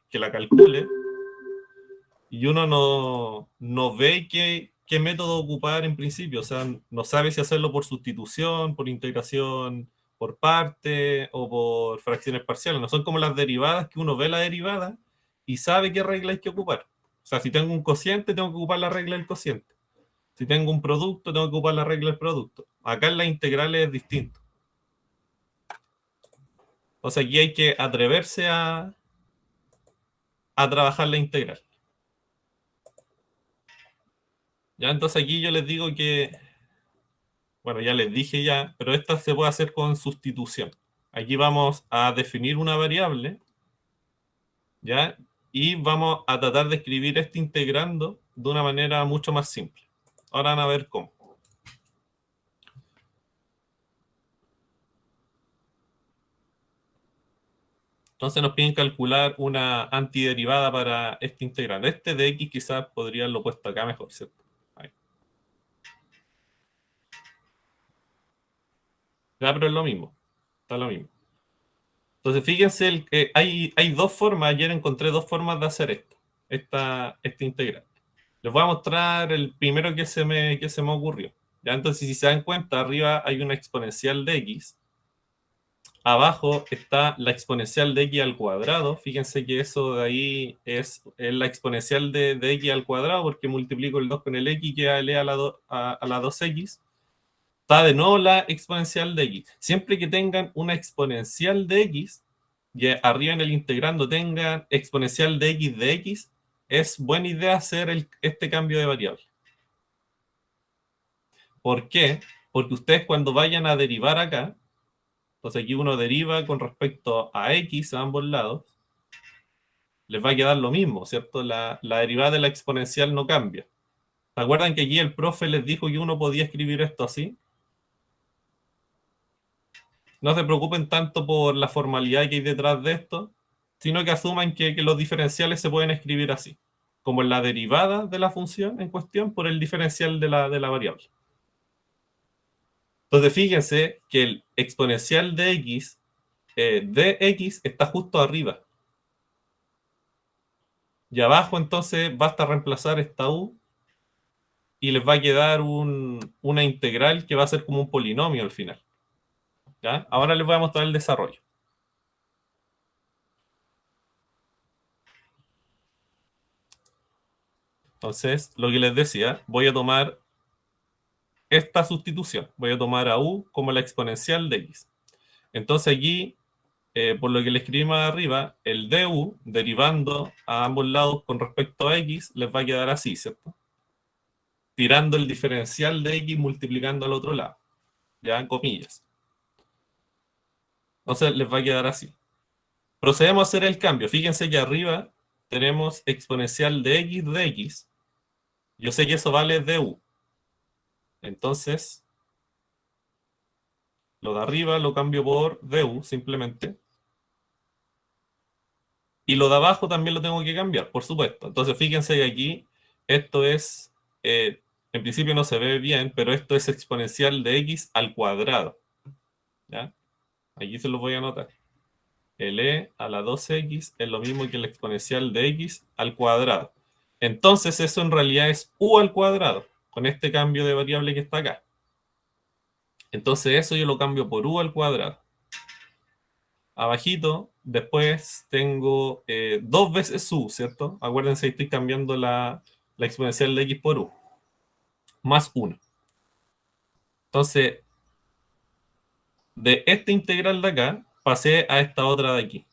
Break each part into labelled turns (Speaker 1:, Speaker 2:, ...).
Speaker 1: que la calcule, y uno no ve qué método ocupar en principio. O sea, no sabe si hacerlo por sustitución, por integración por parte o por fracciones parciales. No son como las derivadas, que uno ve la derivada y sabe qué regla hay que ocupar. O sea, si tengo un cociente, tengo que ocupar la regla del cociente. Si tengo un producto, tengo que ocupar la regla del producto. Acá en las integrales es distinto. O sea, aquí hay que atreverse a trabajar la integral. Ya, entonces aquí yo les digo que, bueno, ya les dije ya, pero esta se puede hacer con sustitución. Aquí vamos a definir una variable, ¿ya? Y vamos a tratar de escribir este integrando de una manera mucho más simple. Ahora van a ver cómo. Entonces nos piden calcular una antiderivada para este integral. Este de x quizás podría haberlo puesto acá mejor, ¿cierto? Ahí. Ya, pero es lo mismo. Está lo mismo. Entonces, fíjense, hay dos formas. Ayer encontré dos formas de hacer esto. Este integral. Les voy a mostrar el primero que se me ocurrió. ¿Ya? Entonces, si se dan cuenta, arriba hay una exponencial de x. Abajo está la exponencial de x al cuadrado. Fíjense que eso de ahí es la exponencial de x al cuadrado, porque multiplico el 2 con el x, que queda a la 2x. Está de nuevo la exponencial de x. Siempre que tengan una exponencial de x, y arriba en el integrando tengan exponencial de x, es buena idea hacer este cambio de variable. ¿Por qué? Porque ustedes cuando vayan a derivar acá, entonces aquí uno deriva con respecto a x a ambos lados, les va a quedar lo mismo, ¿cierto? La derivada de la exponencial no cambia. ¿Se acuerdan que aquí el profe les dijo que uno podía escribir esto así? No se preocupen tanto por la formalidad que hay detrás de esto, sino que asuman que los diferenciales se pueden escribir así, como en la derivada de la función en cuestión por el diferencial de la variable. Entonces fíjense que el exponencial de x está justo arriba. Y abajo entonces basta reemplazar esta u y les va a quedar una integral que va a ser como un polinomio al final. ¿Ya? Ahora les voy a mostrar el desarrollo. Entonces, lo que les decía, voy a tomar esta sustitución. Voy a tomar a u como la exponencial de x. Entonces aquí, por lo que le escribí más arriba, el du, derivando a ambos lados con respecto a x, les va a quedar así, ¿cierto? Tirando el diferencial de x multiplicando al otro lado. Ya, en comillas. Entonces les va a quedar así. Procedemos a hacer el cambio. Fíjense que arriba tenemos exponencial de x. Yo sé que eso vale du. Entonces, lo de arriba lo cambio por du simplemente. Y lo de abajo también lo tengo que cambiar, por supuesto. Entonces, fíjense que aquí esto es, en principio no se ve bien, pero esto es exponencial de x al cuadrado. ¿Ya? Aquí se lo voy a anotar. El e a la 2x es lo mismo que la exponencial de x al cuadrado. Entonces eso en realidad es u al cuadrado, con este cambio de variable que está acá. Entonces eso yo lo cambio por u al cuadrado. Abajito, después tengo dos veces u, ¿cierto? Acuérdense que estoy cambiando la exponencial de x por u, más 1. Entonces, de esta integral de acá, pasé a esta otra de aquí,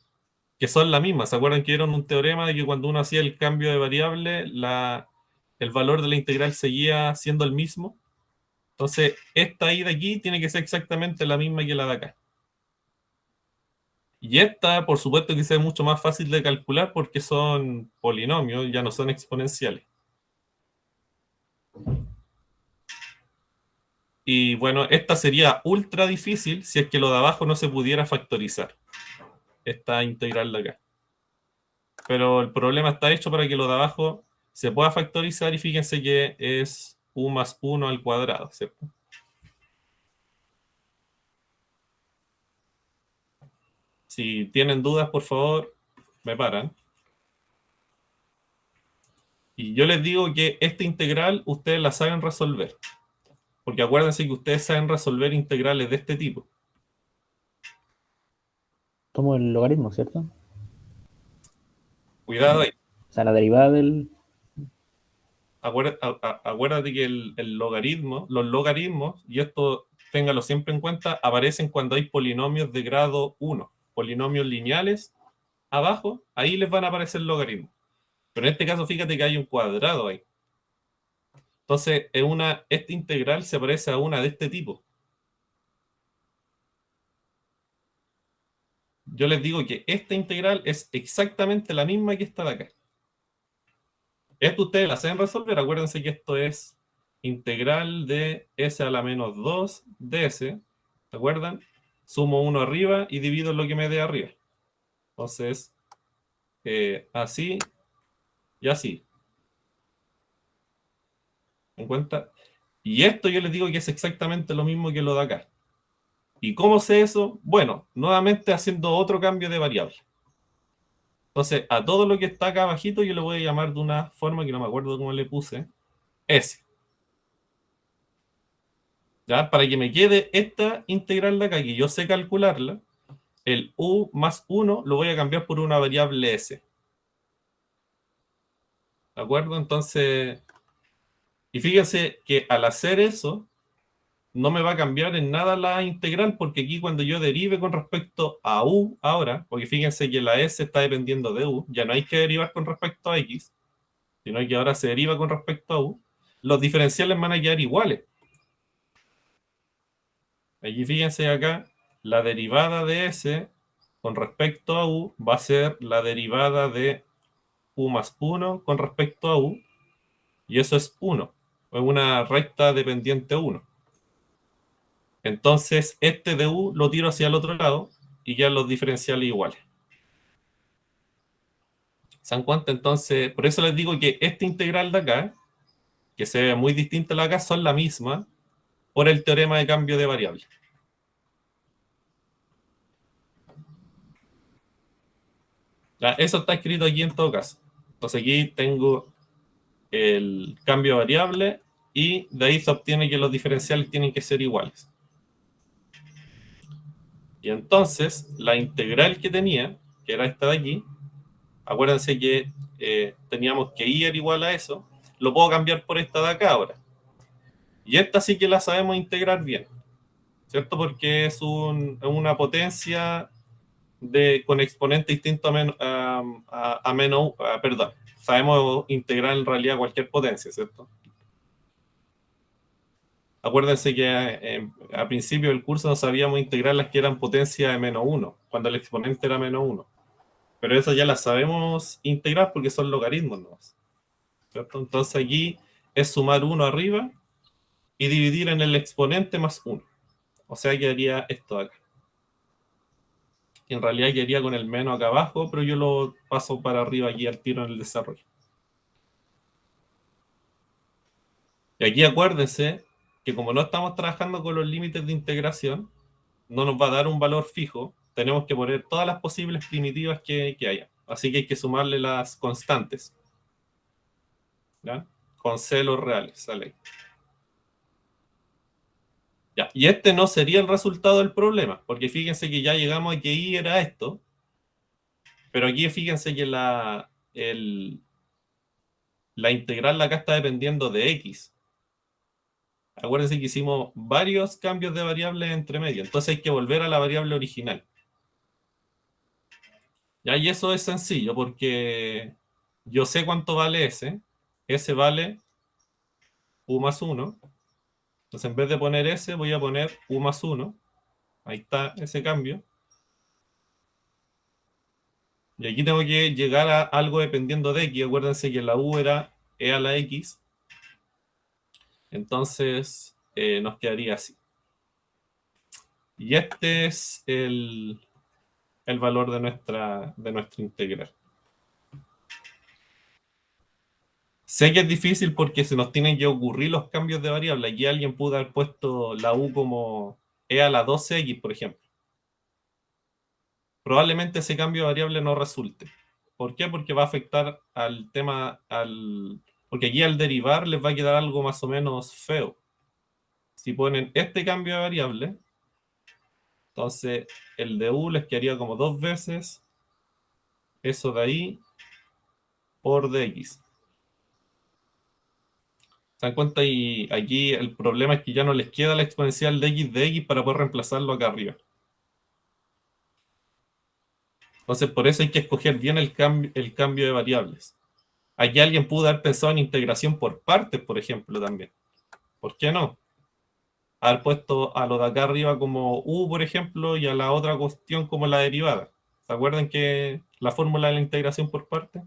Speaker 1: que son las mismas. ¿Se acuerdan que vieron un teorema de que cuando uno hacía el cambio de variable, el valor de la integral seguía siendo el mismo? Entonces, esta i de aquí tiene que ser exactamente la misma que la de acá. Y esta, por supuesto, que es mucho más fácil de calcular porque son polinomios, ya no son exponenciales. Y bueno, esta sería ultra difícil si es que lo de abajo no se pudiera factorizar, esta integral de acá. Pero el problema está hecho para que lo de abajo se pueda factorizar, y fíjense que es u más 1 al cuadrado, ¿cierto? Si tienen dudas, por favor, me paran. Y yo les digo que esta integral ustedes la saben resolver. Porque acuérdense que ustedes saben resolver integrales de este tipo.
Speaker 2: Tomo el logaritmo, ¿cierto?
Speaker 1: Cuidado ahí.
Speaker 2: O sea, la derivada del...
Speaker 1: Acuérdate que el logaritmo, los logaritmos, y esto téngalo siempre en cuenta, aparecen cuando hay polinomios de grado 1, polinomios lineales abajo, ahí les van a aparecer logaritmos. Pero en este caso, fíjate que hay un cuadrado ahí. Entonces, esta integral se parece a una de este tipo. Yo les digo que esta integral es exactamente la misma que esta de acá. Esto ustedes la saben resolver. Acuérdense que esto es integral de s a la menos 2 de s. ¿Se acuerdan? Sumo uno arriba y divido lo que me dé arriba. Entonces, así y así. ¿En cuenta? Y esto yo les digo que es exactamente lo mismo que lo de acá. ¿Y cómo sé eso? Bueno, nuevamente haciendo otro cambio de variable. Entonces, a todo lo que está acá abajito yo le voy a llamar de una forma que no me acuerdo cómo le puse, S. ¿Ya? Para que me quede esta integral de acá, que yo sé calcularla, el u más 1 lo voy a cambiar por una variable S. ¿De acuerdo? Entonces, y fíjense que al hacer eso, no me va a cambiar en nada la integral, porque aquí cuando yo derive con respecto a u ahora, porque fíjense que la S está dependiendo de u, ya no hay que derivar con respecto a x, sino que ahora se deriva con respecto a u, los diferenciales van a quedar iguales. Aquí fíjense acá, la derivada de S con respecto a U va a ser la derivada de U más 1 con respecto a U, y eso es 1, es una recta dependiente 1. Entonces, este de U lo tiro hacia el otro lado y ya los diferenciales iguales. ¿Se dan cuenta? Entonces, por eso les digo que esta integral de acá, que se ve muy distinta a la de acá, son la misma por el teorema de cambio de variable. ¿Ya? Eso está escrito aquí en todo caso. Entonces aquí tengo el cambio de variable y de ahí se obtiene que los diferenciales tienen que ser iguales. Y entonces la integral que tenía, que era esta de aquí, acuérdense que teníamos que y era igual a eso, lo puedo cambiar por esta de acá ahora. Y esta sí que la sabemos integrar bien, ¿cierto? Porque es una potencia con exponente distinto a menos, perdón, sabemos integrar en realidad cualquier potencia, ¿cierto? Acuérdense que a principio del curso no sabíamos integrar las que eran potencia de menos 1, cuando el exponente era menos 1. Pero eso ya las sabemos integrar porque son logaritmos nomás, ¿cierto? Entonces aquí es sumar 1 arriba y dividir en el exponente más 1. O sea, quedaría esto de acá. En realidad quedaría con el menos acá abajo, pero yo lo paso para arriba aquí al tiro en el desarrollo. Y aquí acuérdense que como no estamos trabajando con los límites de integración, no nos va a dar un valor fijo, tenemos que poner todas las posibles primitivas que haya. Así que hay que sumarle las constantes. ¿Ya? Con celos reales, sale ahí. Ya. Y este no sería el resultado del problema, porque fíjense que ya llegamos a que y era esto, pero aquí fíjense que la integral de acá está dependiendo de x. Acuérdense que hicimos varios cambios de variables entre medio, entonces hay que volver a la variable original. Ya, y eso es sencillo porque yo sé cuánto vale S. S vale U más 1. Entonces, en vez de poner S, voy a poner U más 1. Ahí está ese cambio. Y aquí tengo que llegar a algo dependiendo de X. Acuérdense que la U era E a la X. Entonces, nos quedaría así. Y este es el valor de nuestra integral. Sé que es difícil porque se nos tienen que ocurrir los cambios de variable. Aquí alguien pudo haber puesto la U como E a la 12X, por ejemplo. Probablemente ese cambio de variable no resulte. ¿Por qué? Porque va a afectar al tema, porque aquí al derivar les va a quedar algo más o menos feo. Si ponen este cambio de variable, entonces el de u les quedaría como 2 veces eso de ahí por dx. ¿Se dan cuenta? Y aquí el problema es que ya no les queda la exponencial de x para poder reemplazarlo acá arriba. Entonces, por eso hay que escoger bien el cambio de variables. Aquí alguien pudo haber pensado en integración por partes, por ejemplo, también. ¿Por qué no? Haber puesto a lo de acá arriba como u, por ejemplo, y a la otra cuestión como la derivada. ¿Se acuerdan que la fórmula de la integración por partes?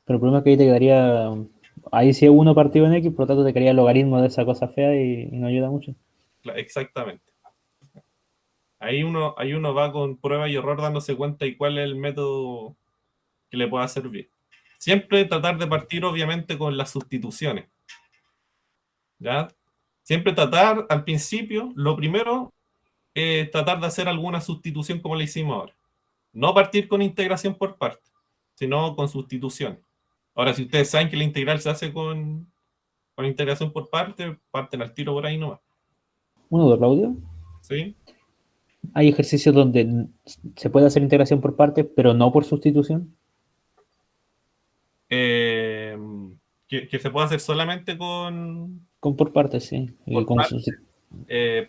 Speaker 2: Pero el problema es que ahí te quedaría. Ahí sí es uno partido en X, por lo tanto te quedaría el logaritmo de esa cosa fea y no ayuda mucho.
Speaker 1: Exactamente. Ahí uno va con prueba y error dándose cuenta y cuál es el método que le pueda servir. Siempre tratar de partir, obviamente, con las sustituciones. ¿Ya? Siempre tratar al principio, lo primero, tratar de hacer alguna sustitución como le hicimos ahora. No partir con integración por parte, sino con sustitución. Ahora, si ustedes saben que la integral se hace con integración por parte, parten al tiro por ahí nomás.
Speaker 2: Uno de Claudio.
Speaker 1: ¿Sí?
Speaker 2: Hay ejercicios donde se puede hacer integración por partes, pero no por sustitución.
Speaker 1: Eh, que se puede hacer solamente con
Speaker 2: Con por partes, sí. Y
Speaker 1: por
Speaker 2: con
Speaker 1: parte. Eh,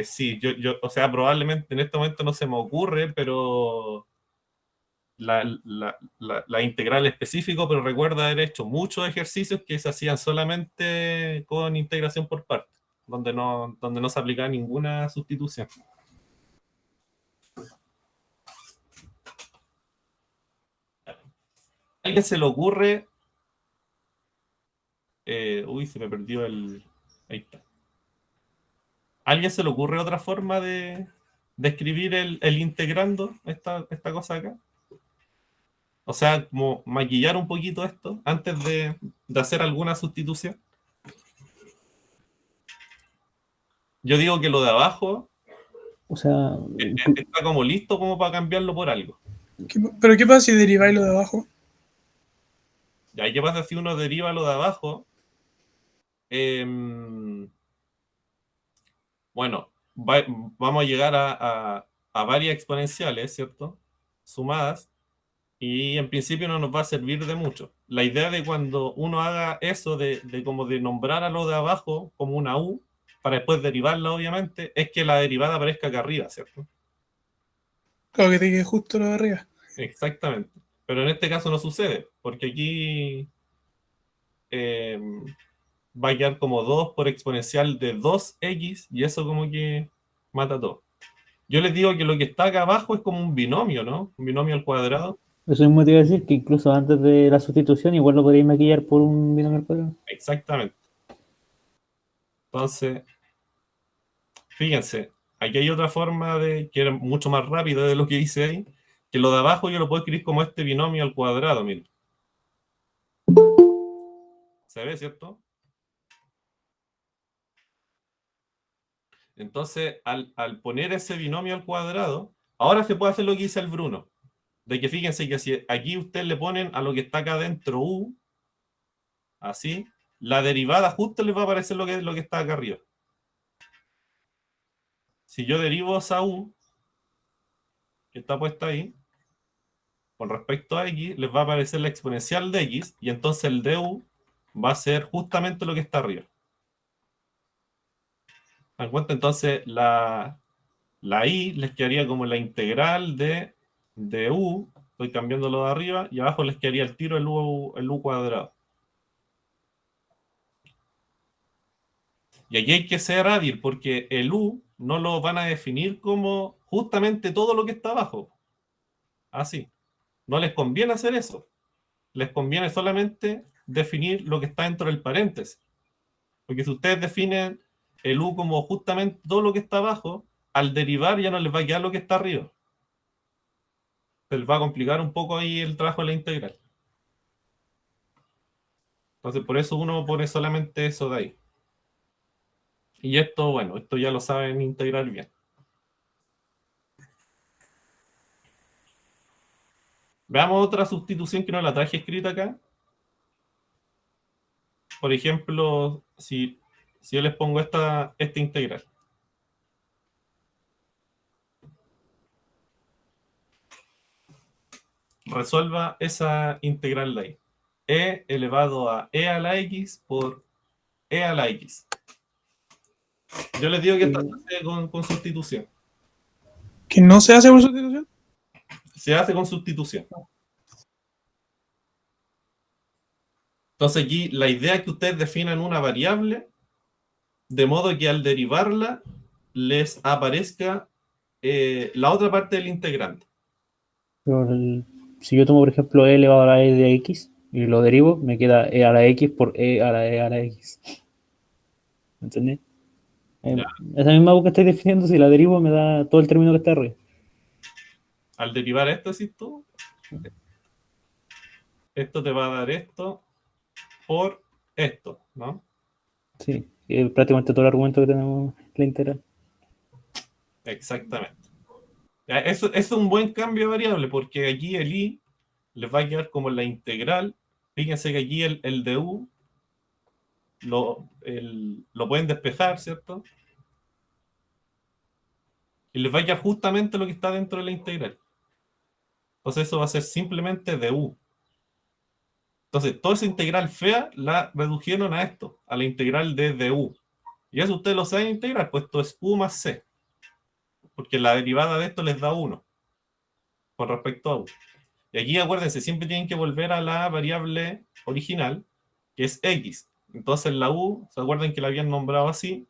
Speaker 1: sí, o sea, probablemente en este momento no se me ocurre, pero la integral específico, pero recuerdo haber hecho muchos ejercicios que se hacían solamente con integración por partes, donde no se aplicaba ninguna sustitución. ¿A alguien se le ocurre? Uy, se me perdió el. Ahí está. ¿A alguien se le ocurre otra forma de escribir el integrando esta cosa acá? O sea, como maquillar un poquito esto antes de hacer alguna sustitución. Yo digo que lo de abajo
Speaker 2: O sea,
Speaker 1: está como listo como para cambiarlo por algo.
Speaker 3: ¿Pero qué pasa si deriváis lo de abajo?
Speaker 1: ¿Y ahí qué pasa si uno deriva lo de abajo? Em, bueno, vamos a llegar a varias exponenciales, ¿cierto? Sumadas, y en principio no nos va a servir de mucho. La idea de cuando uno haga eso, de como de nombrar a lo de abajo como una U, para después derivarla, obviamente, es que la derivada aparezca acá arriba, ¿cierto?
Speaker 3: Claro que te quede justo lo de arriba.
Speaker 1: Exactamente. Pero en este caso no sucede, porque aquí va a quedar como 2 por exponencial de 2x y eso como que mata todo. Yo les digo que lo que está acá abajo es como un binomio, ¿no? Un binomio al cuadrado.
Speaker 2: eso mismo te iba a decir que incluso antes de la sustitución, igual lo podríais maquillar por un binomio al cuadrado.
Speaker 1: Exactamente. Entonces, fíjense, aquí hay otra forma que era mucho más rápida de lo que hice ahí, que lo de abajo yo lo puedo escribir como este binomio al cuadrado, miren. ¿Se ve, cierto? Entonces, al poner ese binomio al cuadrado, ahora se puede hacer lo que dice el Bruno. De que fíjense que si aquí ustedes le ponen a lo que está acá adentro u, así, la derivada justo les va a aparecer lo que está acá arriba. Si yo derivo esa u, que está puesta ahí, con respecto a x, les va a aparecer la exponencial de x, y entonces el du va a ser justamente lo que está arriba. ¿Se dan cuenta? Entonces la i les quedaría como la integral de u, estoy cambiándolo de arriba, y abajo les quedaría el tiro el u cuadrado. Y aquí hay que ser hábil porque el u no lo van a definir como justamente todo lo que está abajo. Así. No les conviene hacer eso. Les conviene solamente definir lo que está dentro del paréntesis. Porque si ustedes definen el u como justamente todo lo que está abajo, al derivar ya no les va a quedar lo que está arriba. Se les va a complicar un poco ahí el trabajo de la integral. Entonces, por eso uno pone solamente eso de ahí. Y esto, bueno, esto ya lo saben integrar bien. Veamos otra sustitución que no la traje escrita acá. Por ejemplo, si yo les pongo esta integral. Resuelva esa integral de ahí. E elevado a e a la x por e a la x. Yo les digo que esto se hace con sustitución.
Speaker 3: ¿Que no se hace por sustitución?
Speaker 1: Se hace con sustitución. Entonces aquí la idea es que ustedes definan una variable de modo que al derivarla les aparezca la otra parte del integrante.
Speaker 2: Pero si yo tomo, por ejemplo, e elevado a la e de x y lo derivo, me queda e a la x por e a la x. ¿Entendés? Esa misma U que estoy definiendo, si la derivo, me da todo el término que está arriba.
Speaker 1: Al derivar esto, ¿sí tú? Esto te va a dar esto por esto, ¿no?
Speaker 2: Sí, es prácticamente todo el argumento que tenemos en la integral.
Speaker 1: Exactamente. Ya, eso es un buen cambio de variable, porque aquí el i les va a quedar como la integral. Fíjense que aquí el de u lo pueden despejar, ¿cierto? Y les va a quedar justamente lo que está dentro de la integral. Entonces eso va a ser simplemente de u. Entonces, toda esa integral fea la redujeron a esto, a la integral de du. Y eso ustedes lo saben integrar, pues esto es u más c. Porque la derivada de esto les da 1 con respecto a u. Y aquí acuérdense, siempre tienen que volver a la variable original, que es x. Entonces la u, ¿se acuerdan que la habían nombrado así?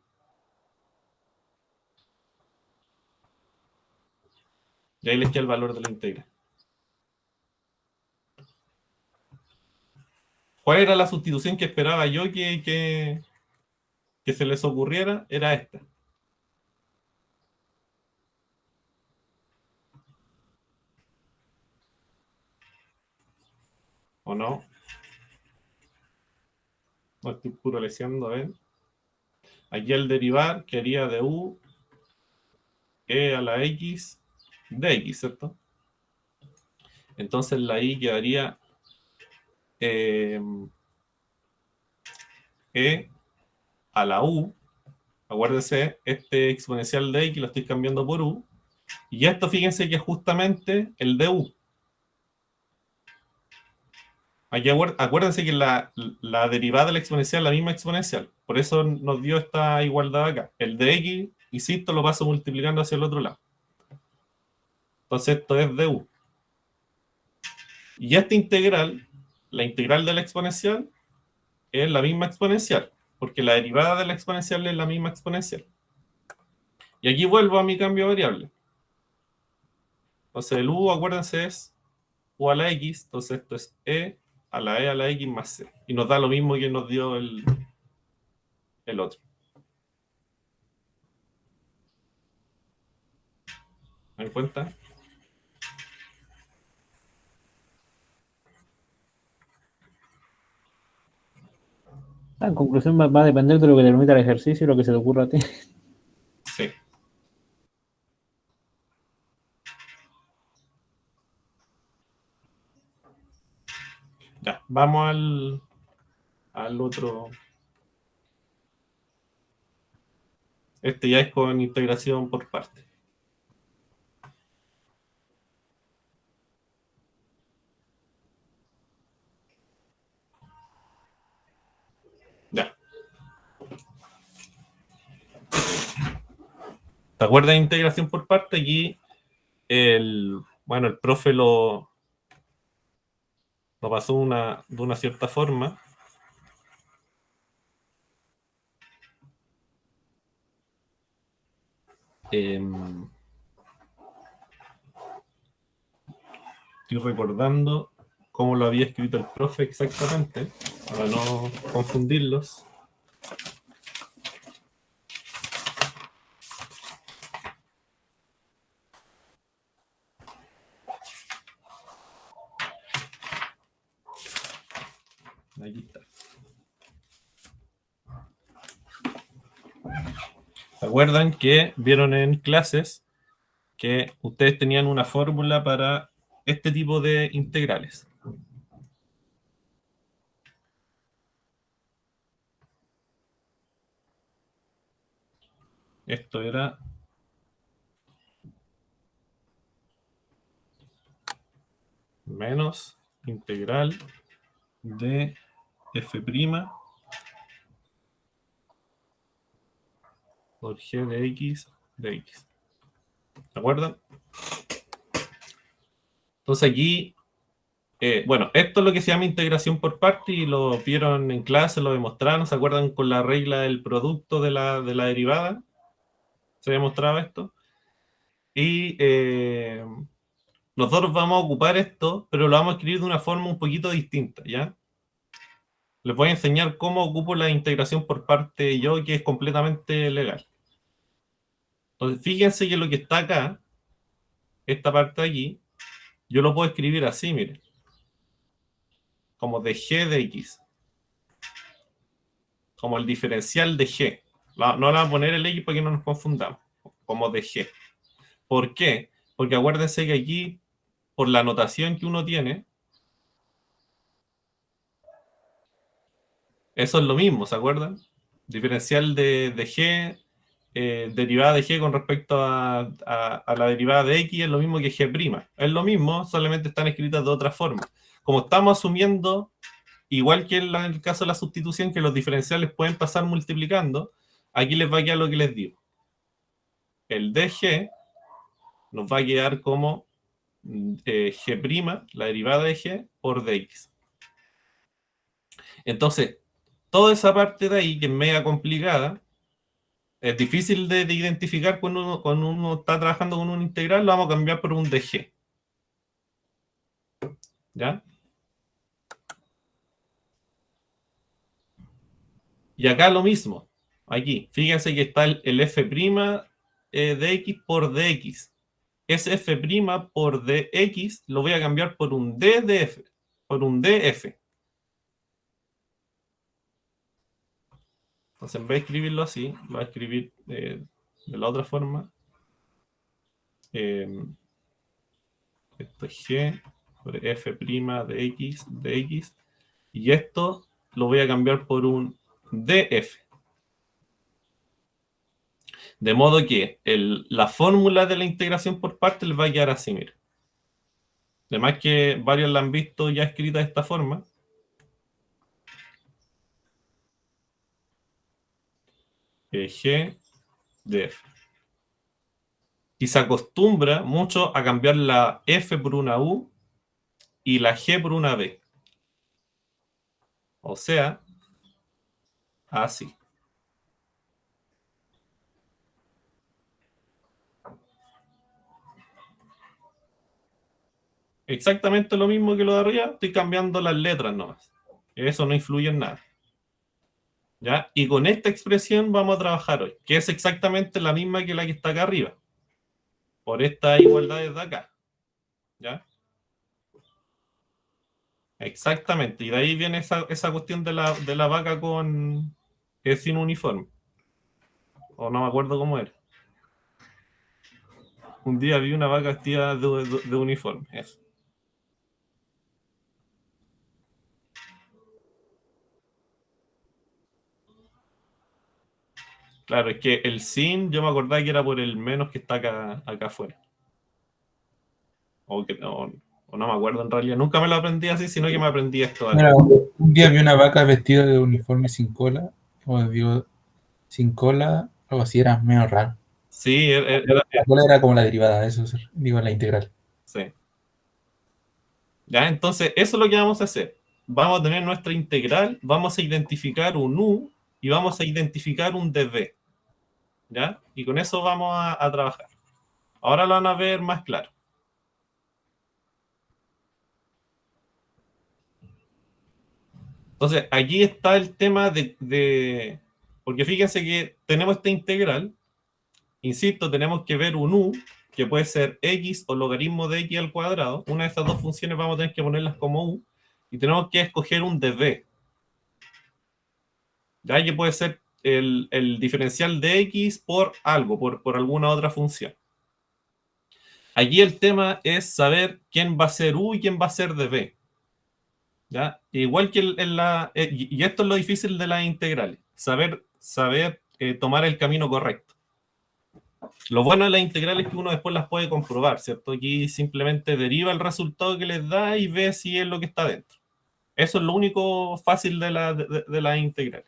Speaker 1: Y ahí les queda el valor de la integral. ¿Cuál era la sustitución que esperaba yo que se les ocurriera? Era esta. ¿O no? No estoy puro leseando, a ver. Aquí el derivar quedaría de u e a la x de x, ¿cierto? Entonces la y quedaría e a la u. Acuérdense, este exponencial de x lo estoy cambiando por u. Y esto fíjense que es justamente el de u. Aquí acuérdense que la derivada de la exponencial es la misma exponencial. Por eso nos dio esta igualdad acá. El de x, insisto, lo paso multiplicando hacia el otro lado. Entonces esto es de u. Y esta integral, la integral de la exponencial, es la misma exponencial. Porque la derivada de la exponencial es la misma exponencial. Y aquí vuelvo a mi cambio de variable. Entonces el u, acuérdense, es u a la x. Entonces esto es e a la x más c. Y nos da lo mismo que nos dio el otro. ¿Me dan cuenta?
Speaker 2: En conclusión, va a depender de lo que te permita el ejercicio y lo que se te ocurra a ti.
Speaker 1: Sí. Ya, vamos al otro. Este ya es con integración por parte. Ya. ¿Te acuerdas de integración por parte? Aquí el profe lo pasó de una cierta forma. Estoy recordando cómo lo había escrito el profe exactamente, para no confundirlos. Aquí está. ¿Se acuerdan que vieron en clases que ustedes tenían una fórmula para este tipo de integrales. Esto era menos integral de f' por g de x de x. ¿De acuerdo? Entonces aquí, bueno, esto es lo que se llama integración por parte y lo vieron en clase, lo demostraron. ¿Se acuerdan con la regla del producto de la derivada? Se demostraba esto. Y nosotros vamos a ocupar esto, pero lo vamos a escribir de una forma un poquito distinta, ¿ya? Les voy a enseñar cómo ocupo la integración por parte yo, que es completamente legal. Entonces, fíjense que lo que está acá, esta parte de aquí, yo lo puedo escribir así, miren. Como de g de x. Como el diferencial de g. No le vamos a poner el x para que no nos confundamos. Como de g. ¿Por qué? Porque acuérdense que aquí, por la notación que uno tiene, eso es lo mismo, ¿se acuerdan? Diferencial de g, derivada de g con respecto a la derivada de x es lo mismo que g'. Es lo mismo, solamente están escritas de otra forma. Como estamos asumiendo, igual que en el caso de la sustitución, que los diferenciales pueden pasar multiplicando, aquí les va a quedar lo que les digo. El dg nos va a quedar como g', la derivada de g, por dx. Entonces, toda esa parte de ahí, que es mega complicada, es difícil de identificar cuando uno está trabajando con un integral, lo vamos a cambiar por un dg. ¿Ya? Y acá lo mismo. Aquí, fíjense que está el f' de x por dx. Ese f' por dx lo voy a cambiar por un d de f, por un df. Entonces, en vez de escribirlo así, lo voy a escribir de la otra forma. Esto es g por f' de x. Y esto lo voy a cambiar por un df. De modo que la fórmula de la integración por partes les va a quedar así, mira. Además que varios la han visto ya escrita de esta forma. G de f. Y se acostumbra mucho a cambiar la f por una u y la g por una b. O sea, así. Exactamente lo mismo que lo de arriba, estoy cambiando las letras nomás. Eso no influye en nada. ¿Ya? Y con esta expresión vamos a trabajar hoy, que es exactamente la misma que la que está acá arriba. Por estas igualdades de acá. ¿Ya? Exactamente. Y de ahí viene esa cuestión de la vaca con sin uniforme. O no me acuerdo cómo era. Un día vi una vaca vestida de uniforme. Eso. Claro, es que el sin yo me acordaba que era por el menos que está acá afuera. O no me acuerdo en realidad. Nunca me lo aprendí así, sino que me aprendí esto.
Speaker 4: Mira, un día vi una vaca vestida de uniforme sin cola, o digo, sin cola, algo así, era medio raro.
Speaker 1: Sí,
Speaker 4: La cola era como la derivada, eso digo, la integral.
Speaker 1: sí. Ya, entonces, eso es lo que vamos a hacer. Vamos a tener nuestra integral, vamos a identificar un u y vamos a identificar un dv. ¿Ya? Y con eso vamos a trabajar. Ahora lo van a ver más claro. Entonces, aquí está el tema porque fíjense que tenemos esta integral. Insisto, tenemos que ver un u, que puede ser x o logaritmo de x al cuadrado. Una de estas dos funciones vamos a tener que ponerlas como u. Y tenemos que escoger un dv. Ya que puede ser el diferencial de x por algo, por alguna otra función. Aquí el tema es saber quién va a ser U y quién va a ser dB. ¿Ya? Igual que y esto es lo difícil de las integrales, saber tomar el camino correcto. Lo bueno de las integrales es que uno después las puede comprobar, ¿cierto? Aquí simplemente deriva el resultado que les da y ve si es lo que está dentro. Eso es lo único fácil de las integrales.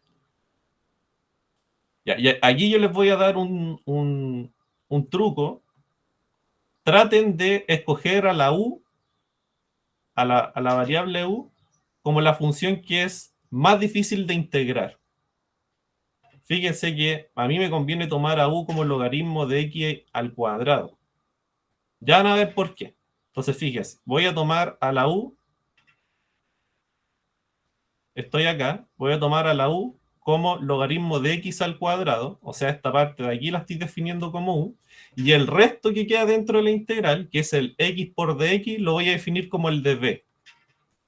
Speaker 1: Ya, y aquí yo les voy a dar un truco. Traten de escoger a la U, a la variable U, como la función que es más difícil de integrar. Fíjense que a mí me conviene tomar a U como logaritmo de x al cuadrado. Ya van a ver por qué. Entonces, fíjense, voy a tomar a la U, estoy acá, voy a tomar a la U como logaritmo de x al cuadrado, o sea, esta parte de aquí la estoy definiendo como U, y el resto que queda dentro de la integral, que es el x por dx, lo voy a definir como el dv,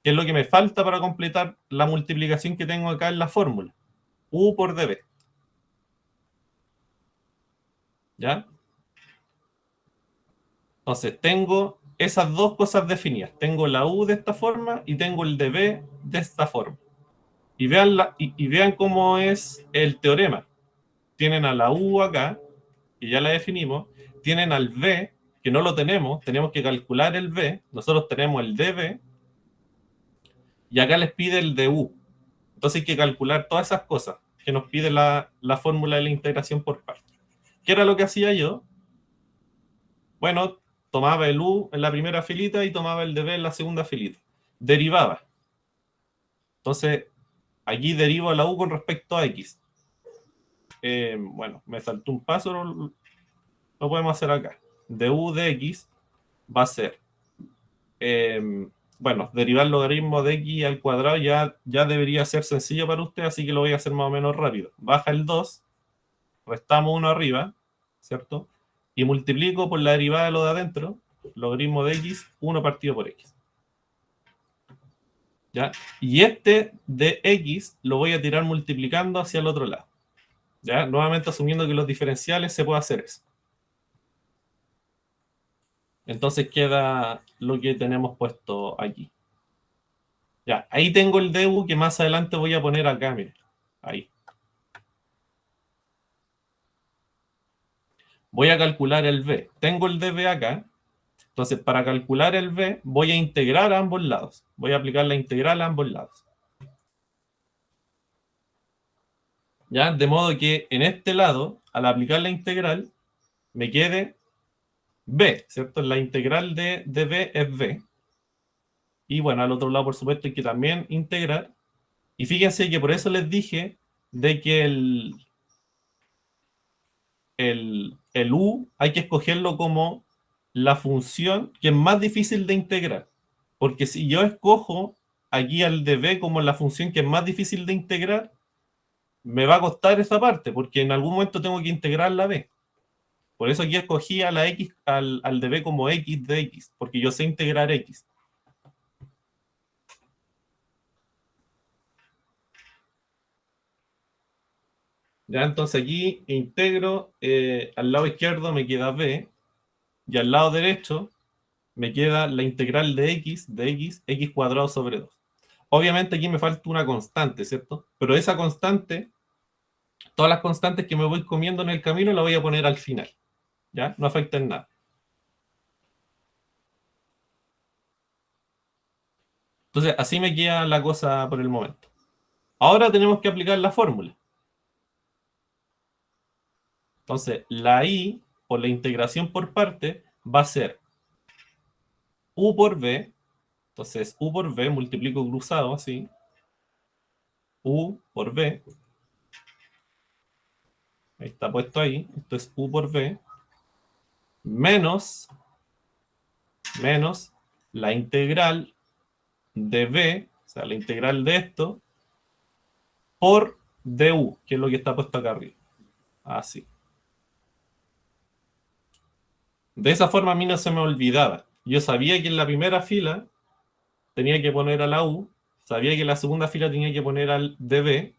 Speaker 1: que es lo que me falta para completar la multiplicación que tengo acá en la fórmula. U por dv. ¿Ya? Entonces, tengo esas dos cosas definidas. Tengo la U de esta forma y tengo el dv de esta forma. Y vean, y vean cómo es el teorema. Tienen a la U acá, que ya la definimos. Tienen al v, que no lo tenemos. Tenemos que calcular el v. Nosotros tenemos el dv. Y acá les pide el du. Entonces hay que calcular todas esas cosas que nos pide la fórmula de la integración por partes. ¿Qué era lo que hacía yo? Bueno, tomaba el u en la primera filita y tomaba el dv en la segunda filita. Derivaba. Entonces, aquí derivo la u con respecto a x. Bueno, me saltó un paso, lo podemos hacer acá. Du de x va a ser, bueno, derivar el logaritmo de x al cuadrado ya debería ser sencillo para usted, así que lo voy a hacer más o menos rápido. Baja el 2, restamos 1 arriba, ¿cierto? Y multiplico por la derivada de lo de adentro, logaritmo de x, 1 partido por x. ¿Ya? Y este de x lo voy a tirar multiplicando hacia el otro lado. ¿Ya? Nuevamente asumiendo que los diferenciales se puede hacer eso. Entonces queda lo que tenemos puesto aquí. Ya, ahí tengo el du que más adelante voy a poner acá, miren. Ahí. Voy a calcular el v. Tengo el dv acá. Entonces, para calcular el v, voy a integrar a ambos lados. Voy a aplicar la integral a ambos lados. ¿Ya? De modo que en este lado, al aplicar la integral, me quede b, ¿cierto? La integral de v es b. Y bueno, al otro lado, por supuesto, hay que también integrar. Y fíjense que por eso les dije de que el u hay que escogerlo como la función que es más difícil de integrar. Porque si yo escojo aquí al dv como la función que es más difícil de integrar, me va a costar esa parte, porque en algún momento tengo que integrar la b. Por eso aquí escogí a la x, al dv como x de x, porque yo sé integrar x. Ya, entonces aquí integro, al lado izquierdo me queda b, y al lado derecho me queda la integral de x x cuadrado sobre 2. Obviamente aquí me falta una constante, ¿cierto? Pero esa constante, todas las constantes que me voy comiendo en el camino, las voy a poner al final. ¿Ya? No afecta en nada. Entonces, así me queda la cosa por el momento. Ahora tenemos que aplicar la fórmula. Entonces, la i, por la integración por parte, va a ser u por v. Entonces, u por v, multiplico cruzado, así. U por v. Ahí está puesto ahí. Esto es u por v. Menos la integral de v, o sea, la integral de esto, por du, que es lo que está puesto acá arriba. Así. De esa forma a mí no se me olvidaba. Yo sabía que en la primera fila tenía que poner a la u, sabía que en la segunda fila tenía que poner al dv,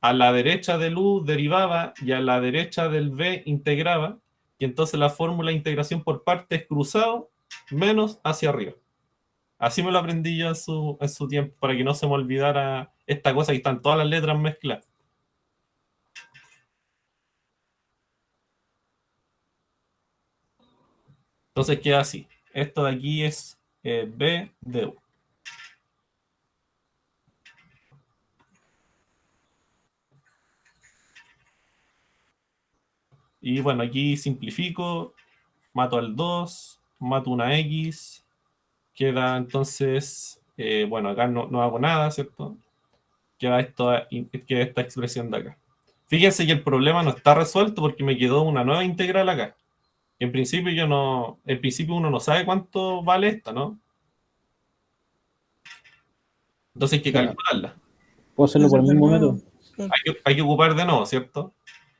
Speaker 1: a la derecha del u derivaba y a la derecha del v integraba, y entonces la fórmula de integración por partes es cruzado menos hacia arriba. Así me lo aprendí yo en su tiempo, para que no se me olvidara esta cosa que están todas las letras mezcladas. Entonces queda así. Esto de aquí es B de U. Y bueno, aquí simplifico, mato al 2, mato una X, queda entonces, bueno, acá no hago nada, ¿cierto? Queda esta expresión de acá. Fíjense que el problema no está resuelto porque me quedó una nueva integral acá. En principio uno no sabe cuánto vale esta, ¿no? Entonces hay que
Speaker 2: O sea,
Speaker 1: calcularla.
Speaker 2: puedo hacerlo por el mismo método.
Speaker 3: Claro.
Speaker 1: Hay que ocupar de nuevo, ¿cierto?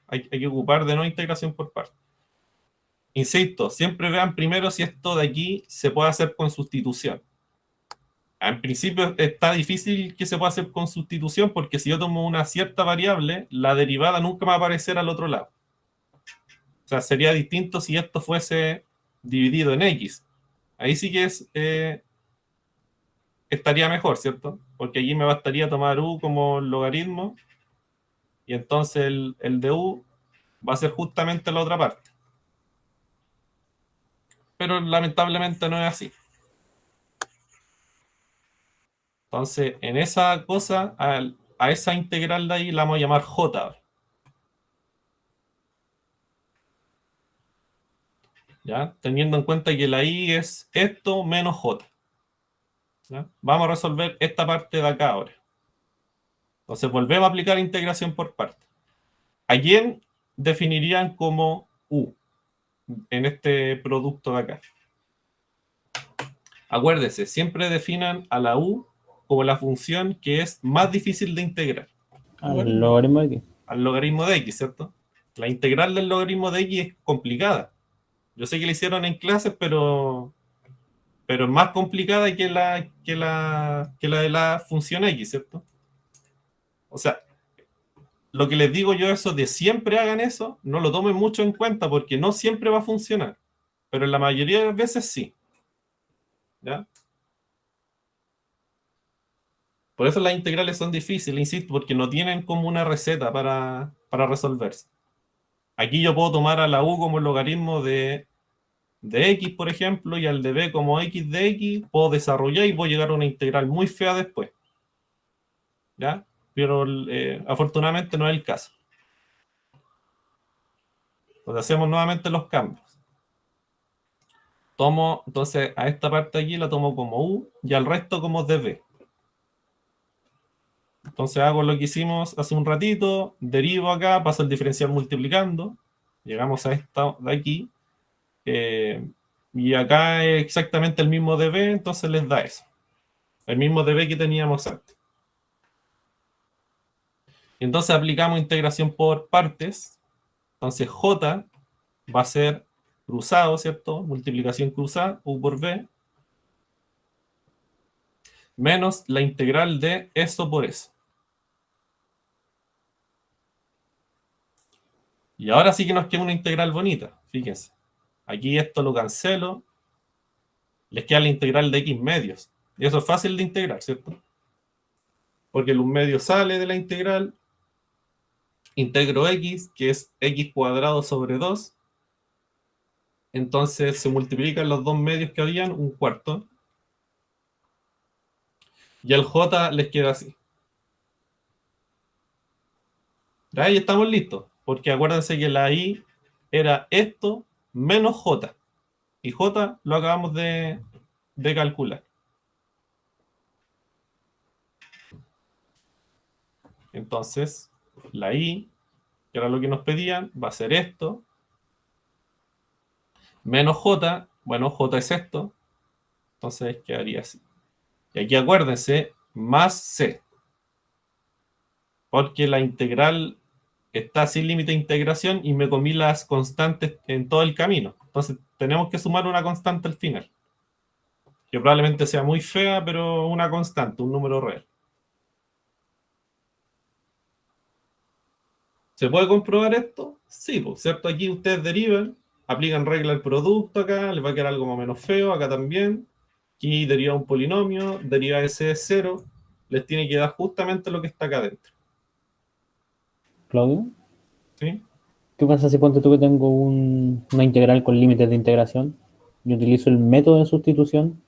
Speaker 1: Hay que ocupar de nuevo integración por parte. Insisto, siempre vean primero si esto de aquí se puede hacer con sustitución. En principio está difícil que se pueda hacer con sustitución porque si yo tomo una cierta variable, la derivada nunca me va a aparecer al otro lado. O sea, sería distinto si esto fuese dividido en X. Ahí sí que estaría mejor, ¿cierto? Porque allí me bastaría tomar U como logaritmo y entonces el de U va a ser justamente la otra parte. Pero lamentablemente no es así. Entonces, en esa cosa, a esa integral de ahí la vamos a llamar J ahora. ¿Ya? Teniendo en cuenta que la I es esto menos J. ¿Ya? Vamos a resolver esta parte de acá ahora. Entonces, volvemos a aplicar integración por parte. ¿A quién definirían como U en este producto de acá? Acuérdense, siempre definan a la U como la función que es más difícil de integrar.
Speaker 2: Al logaritmo de X.
Speaker 1: Al logaritmo de X, ¿cierto? La integral del logaritmo de X es complicada. Yo sé que la hicieron en clases, pero es más complicada que la de la función X, ¿cierto? O sea, lo que les digo yo, eso de siempre hagan eso, no lo tomen mucho en cuenta porque no siempre va a funcionar. Pero en la mayoría de las veces sí. ¿Ya? Por eso las integrales son difíciles, insisto, porque no tienen como una receta para resolverse. Aquí yo puedo tomar a la U como el logaritmo de X, por ejemplo, y al de B como X de X, puedo desarrollar y puedo llegar a una integral muy fea después. ¿Ya? Pero afortunadamente no es el caso. Entonces hacemos nuevamente los cambios. Tomo, entonces a esta parte aquí la tomo como U y al resto como dB. Entonces hago lo que hicimos hace un ratito, derivo acá, paso el diferencial multiplicando, llegamos a esta de aquí, y acá es exactamente el mismo dB, entonces les da eso. El mismo dB que teníamos antes. Entonces aplicamos integración por partes. Entonces J va a ser cruzado, ¿cierto? Multiplicación cruzada, U por B, menos la integral de eso por eso. Y ahora sí que nos queda una integral bonita, fíjense. Aquí esto lo cancelo, les queda la integral de X medios. Y eso es fácil de integrar, ¿cierto? Porque el 1 medio sale de la integral, integro X, que es X cuadrado sobre 2. Entonces se multiplican los dos medios que habían, un cuarto. Y el J les queda así. ¿Ya? Y estamos listos. Porque acuérdense que la I era esto menos J. Y J lo acabamos de calcular. Entonces, la I, que era lo que nos pedían, va a ser esto. Menos J, bueno, J es esto. Entonces quedaría así. Y aquí acuérdense, más C. Porque la integral está sin límite de integración y me comí las constantes en todo el camino. Entonces tenemos que sumar una constante al final. Que probablemente sea muy fea, pero una constante, un número real. ¿Se puede comprobar esto? Sí, pues, ¿cierto? Aquí ustedes derivan aplican regla al producto acá, les va a quedar algo más o menos feo, acá también. Aquí deriva un polinomio, deriva ese de 0, les tiene que dar justamente lo que está acá adentro.
Speaker 2: Claudio,
Speaker 1: ¿Sí?
Speaker 2: ¿qué pasa si ponte tú que tengo una integral con límites de integración y utilizo el método de sustitución?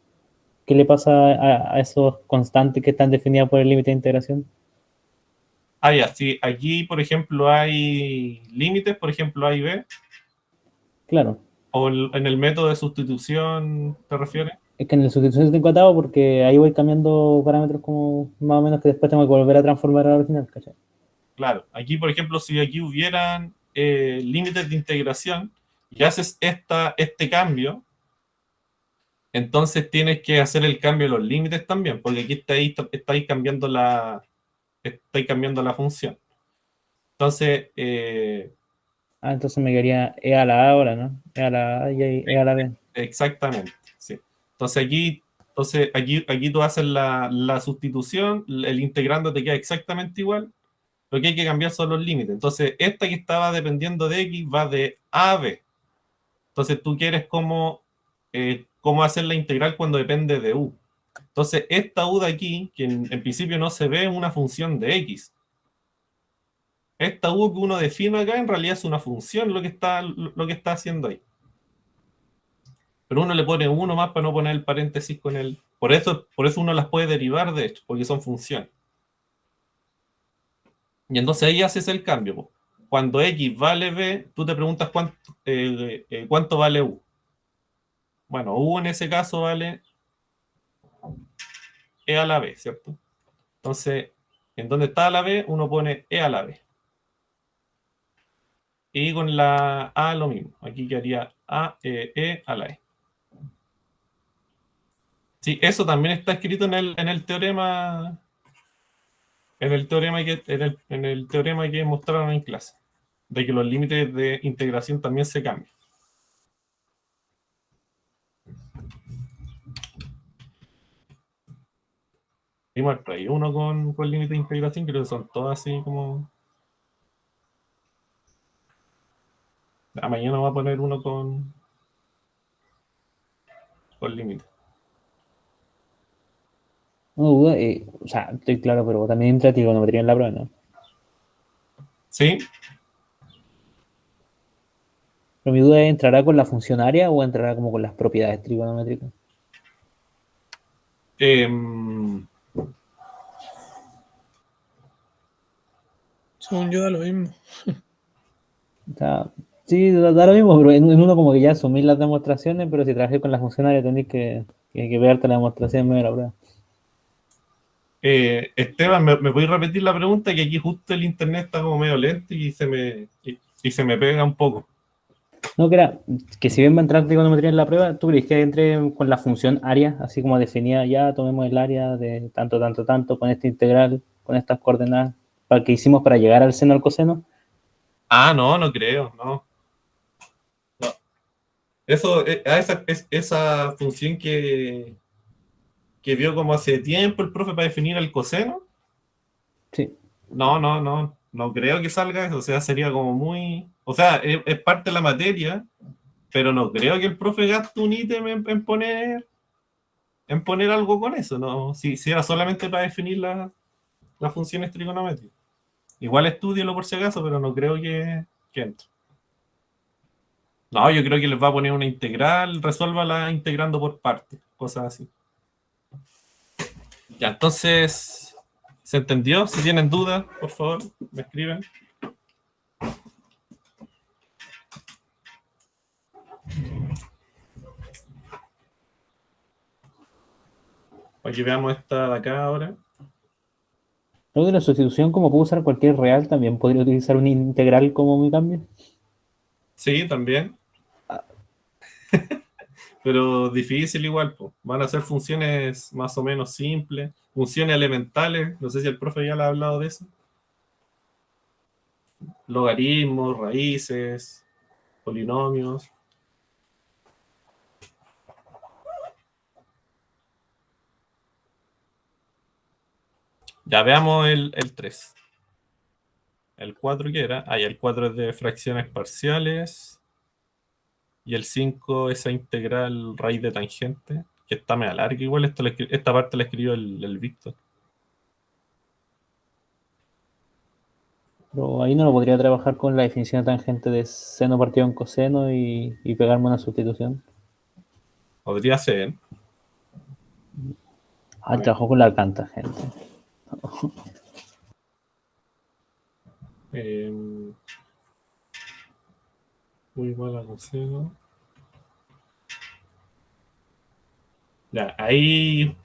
Speaker 2: ¿Qué le pasa a esos constantes que están definidas por el límite de integración?
Speaker 1: Ah, ya, sí, aquí, por ejemplo, hay límites, por ejemplo, A y B,
Speaker 2: Claro,
Speaker 1: o en el método de sustitución, ¿te refieres?
Speaker 2: es que en la sustitución tengo atado porque ahí voy cambiando parámetros como más o menos que después tengo que volver a transformar al original, ¿cachai?
Speaker 1: Claro, aquí, por ejemplo, si aquí hubieran límites de integración y haces este cambio, entonces tienes que hacer el cambio de los límites también, porque aquí estáis cambiando la función. Entonces,
Speaker 2: Ah, entonces me quedaría e a la a ahora, ¿no? E a la a y e a la b.
Speaker 1: exactamente, sí. Entonces aquí tú haces la sustitución, el integrando te queda exactamente igual. Lo que hay que cambiar son los límites. Entonces, esta que estaba dependiendo de X va de A a B. Entonces, tú quieres cómo hacer la integral cuando depende de U. Entonces, esta U de aquí, que en principio no se ve, es una función de X. Esta U que uno define acá en realidad es una función lo que está haciendo ahí. Pero uno le pone uno más para no poner el paréntesis con el. Por eso uno las puede derivar, de hecho, porque son funciones. Y entonces ahí haces el cambio, po. Cuando X vale B, tú te preguntas cuánto vale U. Bueno, U en ese caso vale E a la B, ¿cierto? Entonces, en donde está la B, uno pone E a la B. Y con la A lo mismo. Aquí quedaría E a la E. Sí, eso también está escrito en el teorema. En el teorema que mostraron en clase, de que los límites de integración también se cambian. Y muestra ahí uno con límite de integración, creo que son todos así como. Mañana va a poner uno con límite.
Speaker 2: No duda, o sea, estoy claro, pero también entra trigonometría en la prueba, ¿no?
Speaker 1: ¿Sí?
Speaker 2: Pero mi duda es, ¿entrará con la funcionaria o entrará como con las propiedades trigonométricas?
Speaker 1: Em,
Speaker 3: Según yo da lo mismo.
Speaker 2: O sea, sí, da lo mismo, pero en uno como que ya asumís las demostraciones, pero si trabajé con la funcionaria tenés que verte la demostración en medio de la prueba.
Speaker 1: Esteban, ¿me podéis repetir la pregunta? Que aquí justo el internet está como medio lento y se me pega un poco.
Speaker 2: No, que era que si bien va a entrar trigonometría en la prueba, ¿tú crees que entre con la función área, así como definida ya, tomemos el área de tanto, tanto, tanto, con esta integral, con estas coordenadas, para que hicimos para llegar al seno al coseno?
Speaker 1: Ah, no, no creo, no. No. Eso, esa función que vio como hace tiempo el profe para definir el coseno.
Speaker 2: Sí.
Speaker 1: No, no, no, no creo que salga eso, o sea, sería como muy. O sea, es parte de la materia, pero no creo que el profe gaste un ítem en poner algo con eso, ¿no? Si era solamente para definir las funciones trigonométricas. Igual estudielo por si acaso, pero no creo que entre. No, yo creo que les va a poner una integral, resuélvala integrando por partes, cosas así. Ya, entonces, ¿se entendió? Si tienen dudas, por favor, me escriben. Aquí veamos esta de acá ahora.
Speaker 2: Luego de la sustitución, como puedo usar cualquier real, también podría utilizar un integral como mi cambio.
Speaker 1: Sí, también, pero difícil igual, po. Van a ser funciones más o menos simples, funciones elementales, no sé si el profe ya le ha hablado de eso. Logaritmos, raíces, polinomios. Ya veamos el 3. El 4 que era. Ah, ya el 4 es de fracciones parciales. y el 5 esa integral raíz de tangente, que está media larga igual, esta parte la escribió el Víctor.
Speaker 2: Pero ahí no lo podría trabajar con la definición de tangente de seno partido en coseno y pegarme una sustitución.
Speaker 1: Podría ser.
Speaker 2: Ah, trabajo con la tangente.
Speaker 1: Muy igual a coseno. Ya, ahí.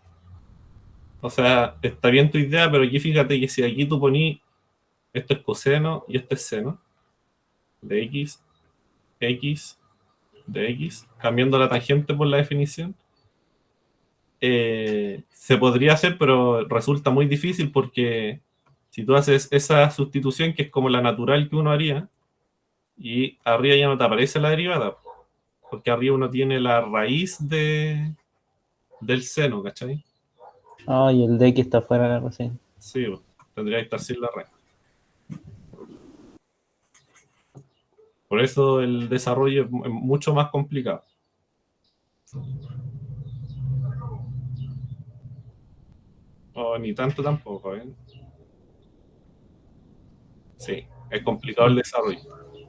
Speaker 1: O sea, está bien tu idea, pero aquí fíjate que si aquí tú ponís esto es coseno y esto es seno de x, x, de x, cambiando la tangente por la definición, se podría hacer, pero resulta muy difícil porque si tú haces esa sustitución, que es como la natural que uno haría, y arriba ya no te aparece la derivada, porque arriba uno tiene la raíz del seno, ¿cachai?
Speaker 2: Ah, y el D que está fuera recién.
Speaker 1: Sí, tendría que estar sin la raíz. Por eso el desarrollo es mucho más complicado. O ni tanto tampoco, ¿eh? Sí, es complicado el desarrollo.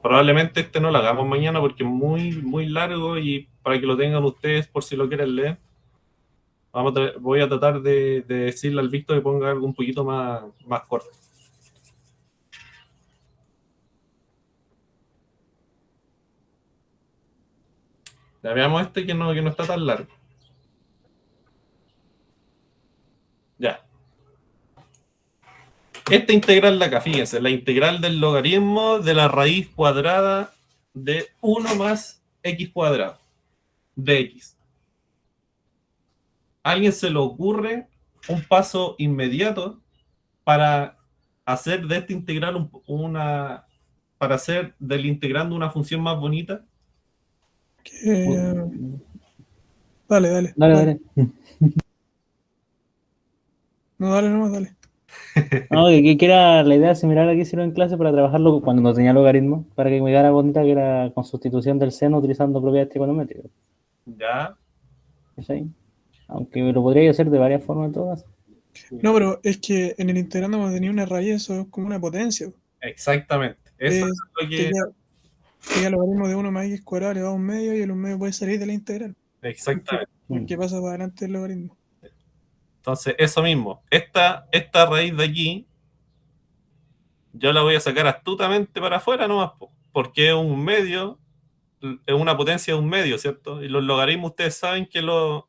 Speaker 1: Probablemente este no lo hagamos mañana porque es muy, muy largo y para que lo tengan ustedes por si lo quieren leer, voy a tratar de decirle al Víctor que ponga algo un poquito más corto. Ya veamos este que no está tan largo. Ya. Esta integral de acá, fíjense, la integral del logaritmo de la raíz cuadrada de 1 más x cuadrado de x. ¿A alguien se le ocurre un paso inmediato para hacer de esta integral para hacer del integrando una función más bonita?
Speaker 3: Dale, dale.
Speaker 2: Dale.
Speaker 3: No, dale nomás, dale.
Speaker 2: No, que era la idea similar a la que hicieron en clase para trabajarlo cuando no tenía logaritmo, para que me quedara bonita, que era con sustitución del seno utilizando propiedades trigonométricas.
Speaker 1: Ya.
Speaker 2: ¿Sí? Aunque lo podría hacer de varias formas todas.
Speaker 3: No, pero es que en el integrando cuando tenía una raíz, eso es como una potencia.
Speaker 1: Exactamente. Eso es lo que.
Speaker 3: Que logaritmo de 1 más x cuadrado elevado a un medio y el 1 medio puede salir de la integral.
Speaker 1: Exactamente.
Speaker 3: Porque pasa para adelante el logaritmo.
Speaker 1: Entonces, eso mismo. Esta raíz de aquí, yo la voy a sacar astutamente para afuera nomás, porque es un medio, es una potencia de un medio, ¿cierto? Y los logaritmos ustedes saben que los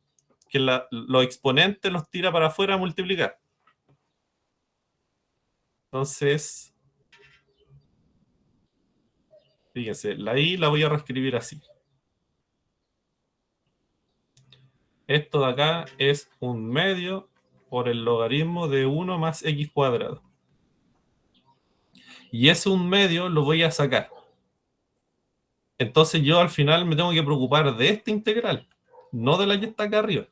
Speaker 1: exponentes los tira para afuera a multiplicar. Entonces, fíjense, la i la voy a reescribir así. Esto de acá es un medio por el logaritmo de 1 más x cuadrado. Y ese un medio lo voy a sacar. Entonces yo al final me tengo que preocupar de esta integral, no de la que está acá arriba.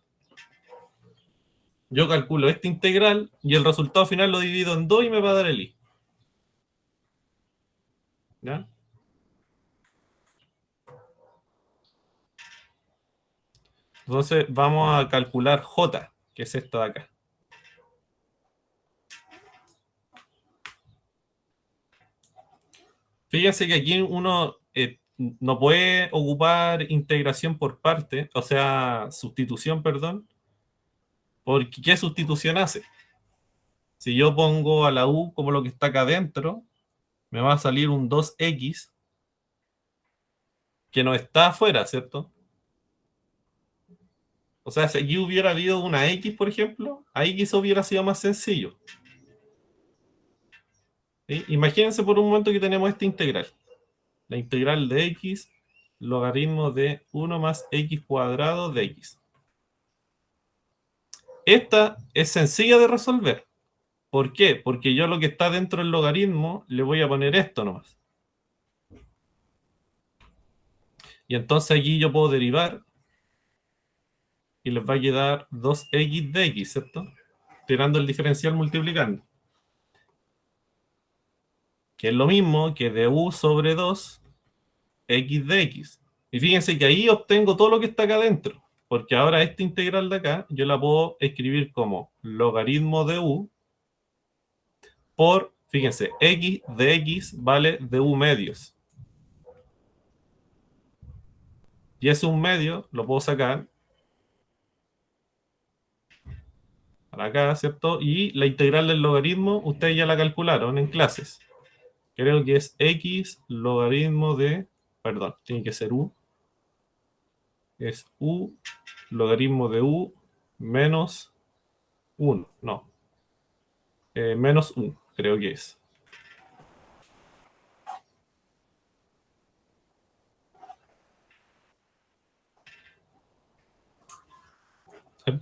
Speaker 1: Yo calculo esta integral y el resultado final lo divido en 2 y me va a dar el i. ¿Ya? Entonces vamos a calcular j, que es esto de acá. Fíjense que aquí uno no puede ocupar integración por parte, o sea, sustitución, perdón, porque ¿qué sustitución hace? Si yo pongo a la u como lo que está acá adentro, me va a salir un 2x que no está afuera, ¿cierto? O sea, si aquí hubiera habido una x, por ejemplo, ahí quizá hubiera sido más sencillo. ¿Sí? Imagínense por un momento que tenemos esta integral. La integral de x, logaritmo de 1 más x cuadrado de x. Esta es sencilla de resolver. ¿Por qué? Porque yo lo que está dentro del logaritmo le voy a poner esto nomás. Y entonces aquí yo puedo derivar y les va a quedar 2x de x, ¿cierto? Tirando el diferencial multiplicando. Que es lo mismo que du sobre 2 x de x. Y fíjense que ahí obtengo todo lo que está acá adentro, porque ahora esta integral de acá yo la puedo escribir como logaritmo de u por, fíjense, x de x vale de u medios. Y ese un medio lo puedo sacar para acá, ¿cierto? Y la integral del logaritmo, ustedes ya la calcularon en clases. Creo que es x logaritmo de, perdón, tiene que ser u. Es u logaritmo de u menos 1, no. Menos 1, creo que es.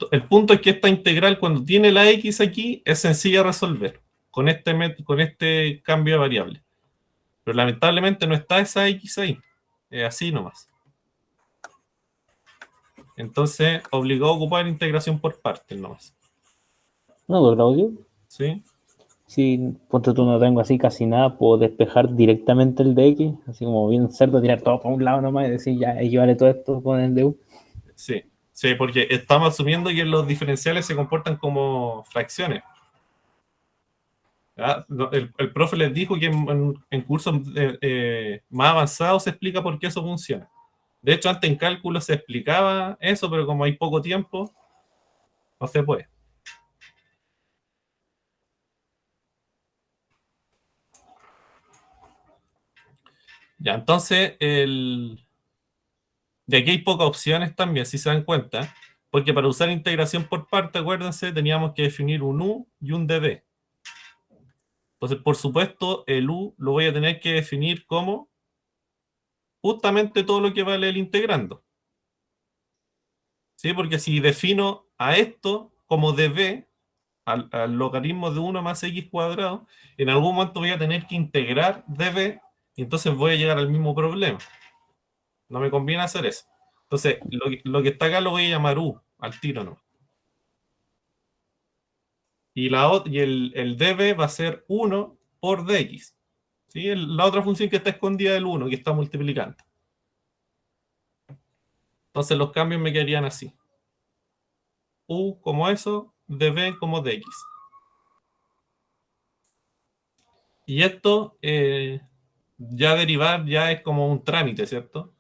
Speaker 1: El punto es que esta integral, cuando tiene la x aquí, es sencilla de resolver con este cambio de variable. Pero lamentablemente no está esa x ahí. Es así nomás. Entonces, obligó a ocupar integración por partes nomás.
Speaker 2: No, pero Claudio,
Speaker 1: ¿Sí?
Speaker 2: si ponte tú no tengo así casi nada, puedo despejar directamente el de X, así como bien cerdo, tirar todo para un lado nomás y decir ya equivale todo esto con el de U.
Speaker 1: Sí. Sí, porque estamos asumiendo que los diferenciales se comportan como fracciones. ¿Ah? El profe les dijo que en cursos más avanzados se explica por qué eso funciona. De hecho, antes en cálculo se explicaba eso, pero como hay poco tiempo, no se puede. Ya, entonces, de aquí hay pocas opciones también, si se dan cuenta, porque para usar integración por parte, acuérdense, teníamos que definir un u y un db. Entonces, por supuesto, el u lo voy a tener que definir como justamente todo lo que vale el integrando. ¿Sí? Porque si defino a esto como db, al logaritmo de 1 más x cuadrado, en algún momento voy a tener que integrar db y entonces voy a llegar al mismo problema. No me conviene hacer eso. Entonces, lo que está acá lo voy a llamar u, al tiro, ¿no? Y el db va a ser 1 por dx. ¿Sí? La otra función que está escondida del 1, que está multiplicando. Entonces los cambios me quedarían así. U como eso, db como dx. Y esto, ya derivar ya es como un trámite, ¿cierto?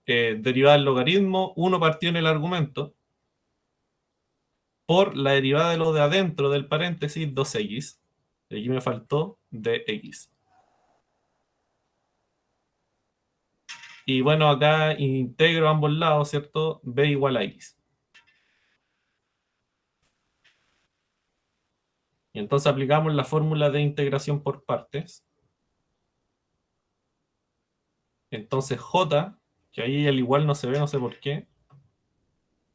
Speaker 1: Derivar el logaritmo, 1 partido en el argumento, por la derivada de lo de adentro del paréntesis, 2x. Y aquí me faltó dx. Y bueno, acá integro ambos lados, ¿cierto? B igual a x. Y entonces aplicamos la fórmula de integración por partes. Entonces j, que ahí el igual no se ve, no sé por qué.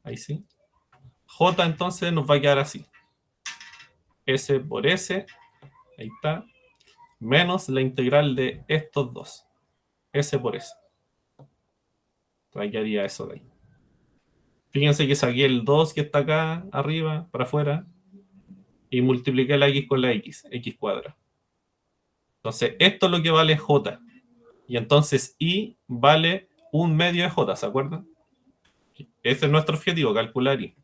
Speaker 1: Ahí sí. J entonces nos va a quedar así. S por S, ahí está, menos la integral de estos dos. S por S. Ahí quedaría eso de ahí. Fíjense que saqué el 2 que está acá arriba, para afuera, y multipliqué la x con la x cuadrado. Entonces, esto es lo que vale j. Y entonces i vale un medio de j, ¿se acuerdan? Ese es nuestro objetivo, calcular i.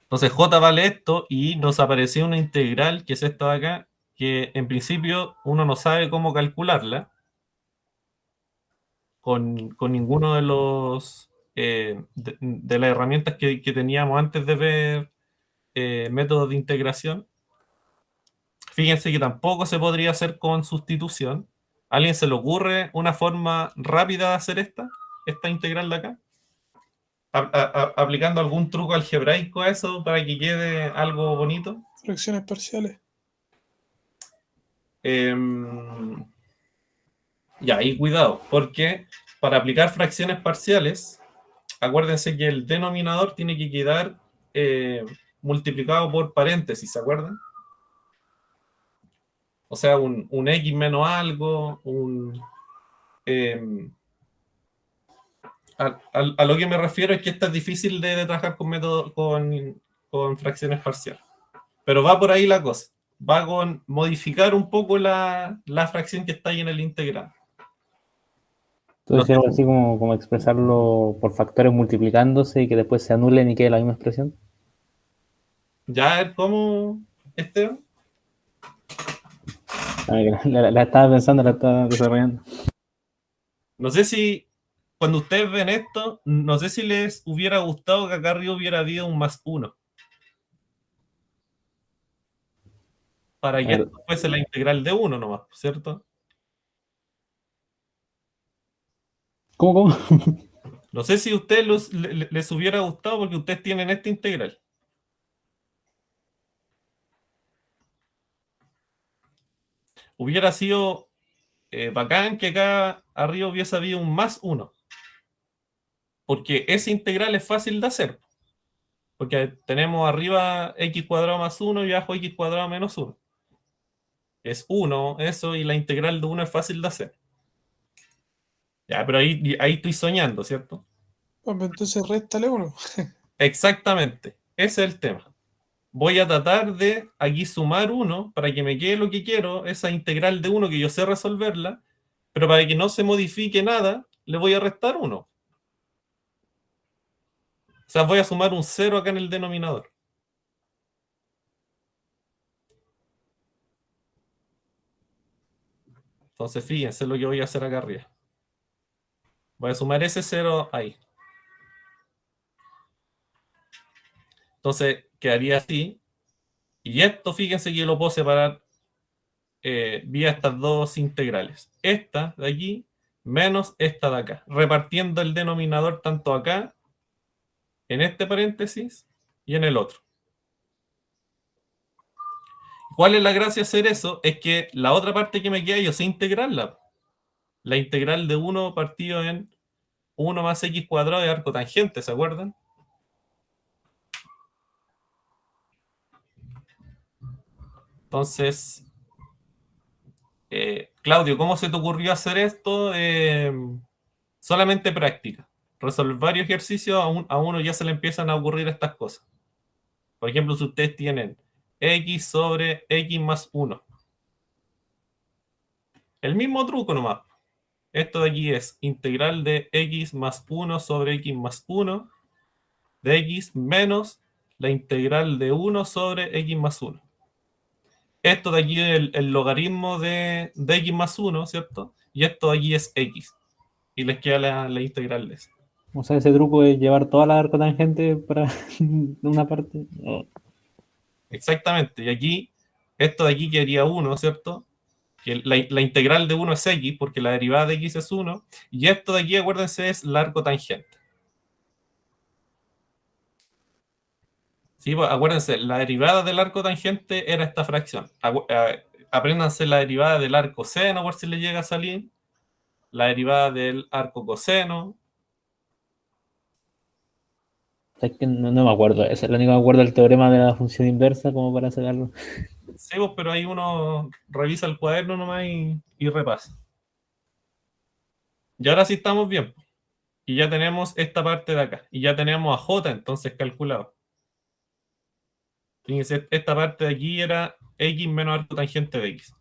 Speaker 1: Entonces j vale esto y nos apareció una integral, que es esta de acá, que en principio uno no sabe cómo calcularla con ninguno de los de las herramientas que teníamos antes de ver métodos de integración. Fíjense que tampoco se podría hacer con sustitución. ¿A alguien se le ocurre una forma rápida de hacer esta integral de acá? Aplicando algún truco algebraico a eso para que quede algo bonito.
Speaker 3: Fracciones parciales.
Speaker 1: Ya, ahí cuidado, porque para aplicar fracciones parciales, acuérdense que el denominador tiene que quedar multiplicado por paréntesis, ¿se acuerdan? O sea, un x menos algo, a lo que me refiero es que esta es difícil de trabajar con fracciones parciales. Pero va por ahí la cosa. va con modificar un poco la fracción que está ahí en el integral.
Speaker 2: Entonces, algo así como expresarlo por factores multiplicándose y que después se anulen y quede la misma expresión.
Speaker 1: ¿Ya cómo, Esteban?
Speaker 2: La estaba pensando, la estaba desarrollando.
Speaker 1: No sé si cuando ustedes ven esto, no sé si les hubiera gustado que acá arriba hubiera habido un +1. Para
Speaker 2: A
Speaker 1: que
Speaker 2: ver,
Speaker 1: esto fuese la integral de 1 nomás, ¿cierto?
Speaker 2: ¿cómo?
Speaker 1: No sé si a ustedes les hubiera gustado porque ustedes tienen esta integral. Hubiera sido bacán que acá arriba hubiese habido un +1. Porque esa integral es fácil de hacer. Porque tenemos arriba x cuadrado más 1 y abajo x cuadrado menos 1. Es 1 eso y la integral de 1 es fácil de hacer. Ya, pero ahí estoy soñando, ¿cierto?
Speaker 3: Pues entonces réstale 1.
Speaker 1: Exactamente. Ese es el tema. Voy a tratar de aquí sumar 1 para que me quede lo que quiero, esa integral de 1 que yo sé resolverla, pero para que no se modifique nada, le voy a restar 1. O sea, voy a sumar un 0 acá en el denominador. Entonces, fíjense lo que voy a hacer acá arriba. Voy a sumar ese 0 ahí. Entonces, quedaría así. Y esto, fíjense que lo puedo separar vía estas dos integrales. Esta de aquí menos esta de acá. Repartiendo el denominador tanto acá, en este paréntesis, y en el otro. ¿Cuál es la gracia de hacer eso? Es que la otra parte que me queda yo sé integrarla. La integral de 1 partido en 1 más x cuadrado de arco tangente, ¿se acuerdan? Entonces, Claudio, ¿cómo se te ocurrió hacer esto? Solamente práctica. Resolver varios ejercicios, a uno ya se le empiezan a ocurrir estas cosas. Por ejemplo, si ustedes tienen x sobre x más 1. El mismo truco nomás. Esto de aquí es integral de x más 1 sobre x más 1 de x menos la integral de 1 sobre x más 1. Esto de aquí es el logaritmo de x más 1, ¿cierto? Y esto de aquí es x. Y les queda la integral de eso.
Speaker 2: O sea, ese truco es llevar toda la arcotangente para una parte. Oh.
Speaker 1: Exactamente. Y aquí, esto de aquí quedaría 1, ¿cierto? Que la integral de 1 es x, porque la derivada de x es 1. Y esto de aquí, acuérdense, es la arcotangente. Sí, pues, acuérdense, la derivada del arco tangente era esta fracción. Apréndanse la derivada del arco seno, por si le llega a salir. La derivada del arco coseno.
Speaker 2: Es que no me acuerdo. Esa es la única que me acuerdo del teorema de la función inversa como para sacarlo.
Speaker 1: Sí, pues, pero ahí uno revisa el cuaderno nomás y repasa. Y ahora sí estamos bien. Y ya tenemos esta parte de acá. Y ya tenemos a J entonces calculado. Fíjense, esta parte de aquí era x menos arco tangente de x.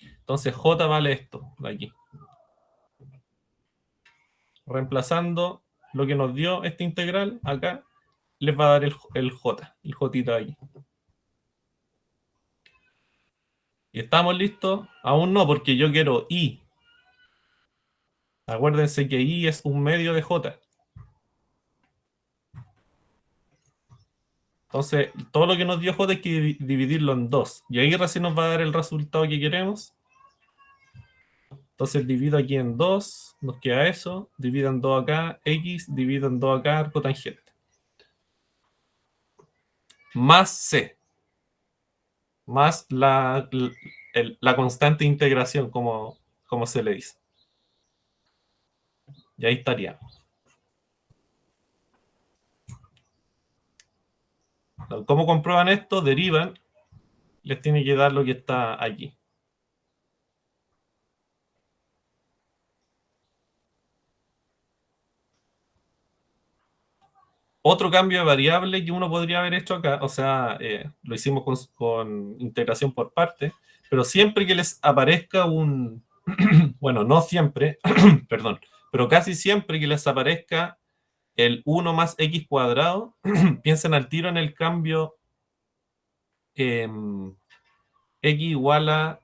Speaker 1: Entonces J vale esto de aquí. Reemplazando lo que nos dio esta integral acá, les va a dar el J, el J ahí. ¿Y estamos listos? Aún no, porque yo quiero I. Acuérdense que I es un medio de J. Entonces, todo lo que nos dio J hay que dividirlo en 2. Y ahí recién nos va a dar el resultado que queremos. Entonces divido aquí en 2, nos queda eso. Divido en 2 acá, X, divido en 2 acá, arco tangente. Más C. Más la constante integración, como se le dice. Y ahí estaría. ¿Cómo comprueban esto? Derivan. Les tiene que dar lo que está aquí. otro cambio de variable que uno podría haber hecho acá, o sea, lo hicimos con integración por parte, pero siempre que les aparezca un, bueno, no siempre, perdón, pero casi siempre que les aparezca el 1 más x cuadrado, piensen al tiro en el cambio x igual a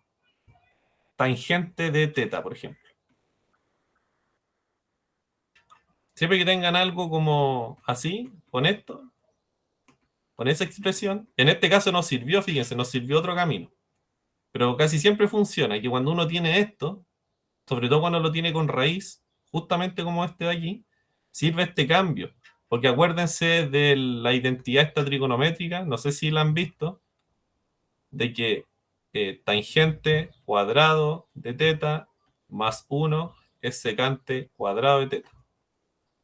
Speaker 1: tangente de teta, por ejemplo. Siempre que tengan algo como así, con esto, con esa expresión, en este caso nos sirvió, fíjense, nos sirvió otro camino. Pero casi siempre funciona, que cuando uno tiene esto, sobre todo cuando lo tiene con raíz, justamente como este de aquí, sirve este cambio. Porque acuérdense de la identidad esta trigonométrica, no sé si la han visto, de que tangente cuadrado de teta más 1 es secante cuadrado de teta.